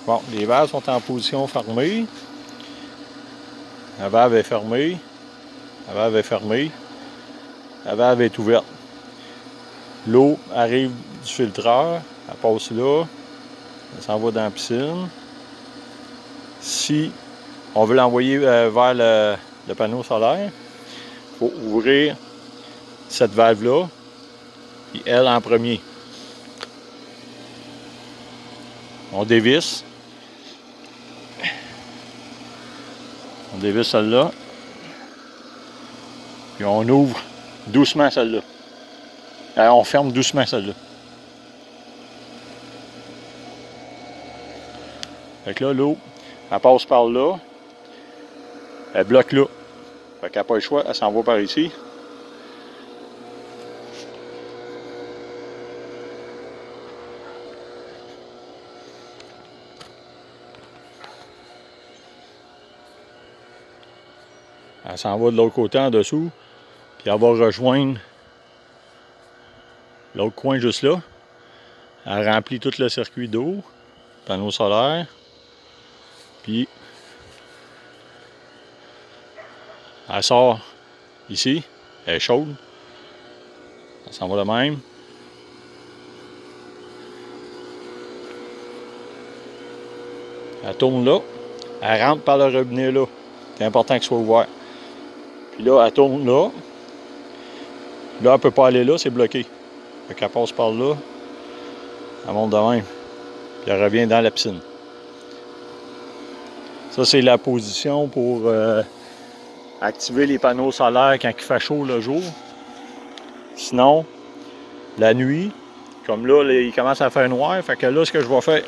Bon, les valves sont en position fermée. La valve est fermée. La valve est fermée. La valve est ouverte. L'eau arrive du filtreur. Elle passe là. Elle s'en va dans la piscine. Si on veut l'envoyer vers le panneau solaire, il faut ouvrir cette valve-là. Puis elle en premier. On dévisse. On dévisse celle-là. Puis on ouvre doucement celle-là. On ferme doucement celle-là. Fait que là, l'eau, elle passe par là. Elle bloque là. Fait qu'elle n'a pas le choix, elle s'en va par ici. Elle s'en va de l'autre côté en dessous. Puis elle va rejoindre l'autre coin juste là. Elle remplit tout le circuit d'eau, panneau solaire. Puis elle sort ici. Elle est chaude. Elle s'en va de même. Elle tourne là. Elle rentre par le robinet là. C'est important qu'il soit ouvert. Puis là, elle tourne là. Là, elle ne peut pas aller là, c'est bloqué. Fait qu'elle passe par là. Elle monte de même. Puis elle revient dans la piscine. Ça, c'est la position pour activer les panneaux solaires quand il fait chaud le jour. Sinon, la nuit, comme là, il commence à faire noir. Fait que là, ce que je vais faire,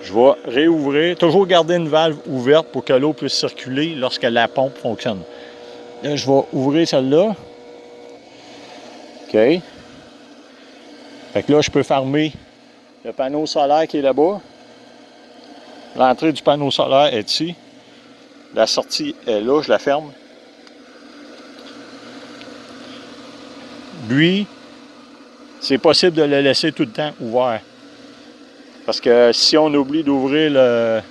je vais réouvrir. Toujours garder une valve ouverte pour que l'eau puisse circuler lorsque la pompe fonctionne. Là, je vais ouvrir celle-là. OK. Fait que là, je peux fermer le panneau solaire qui est là-bas. L'entrée du panneau solaire est ici. La sortie est là, je la ferme. Lui, c'est possible de le laisser tout le temps ouvert. Parce que si on oublie d'ouvrir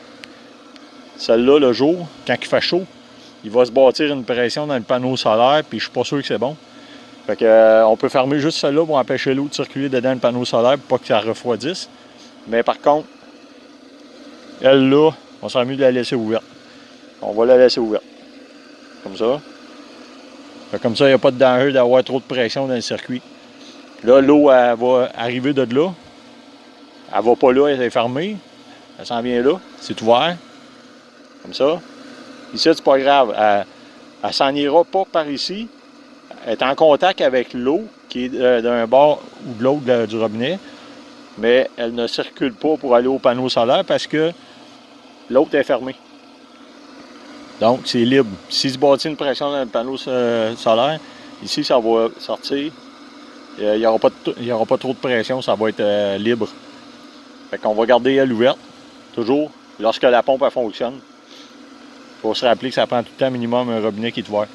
celle-là le jour, quand il fait chaud, il va se bâtir une pression dans le panneau solaire, puis je suis pas sûr que c'est bon. Fait que, on peut fermer juste celle-là pour empêcher l'eau de circuler dedans le panneau solaire pour pas que ça refroidisse. Mais par contre, elle là, on serait mieux de la laisser ouverte. On va la laisser ouverte. Comme ça. Fait comme ça, il n'y a pas de danger d'avoir trop de pression dans le circuit. Là, l'eau, elle va arriver de là. Elle va pas là, elle est fermée. Elle s'en vient là. C'est ouvert. Comme ça. Ici, c'est pas grave. Elle s'en ira pas par ici. Elle est en contact avec l'eau qui est d'un bord ou de l'autre du robinet. Mais elle ne circule pas pour aller au panneau solaire parce que l'autre est fermée. Donc, c'est libre. Si se bâtit une pression dans le panneau solaire, ici, ça va sortir. Il n'y aura pas trop de pression, ça va être libre. Fait qu'on va garder elle ouverte, toujours, lorsque la pompe elle fonctionne. Il faut se rappeler que ça prend tout le temps minimum un robinet qui est ouvert.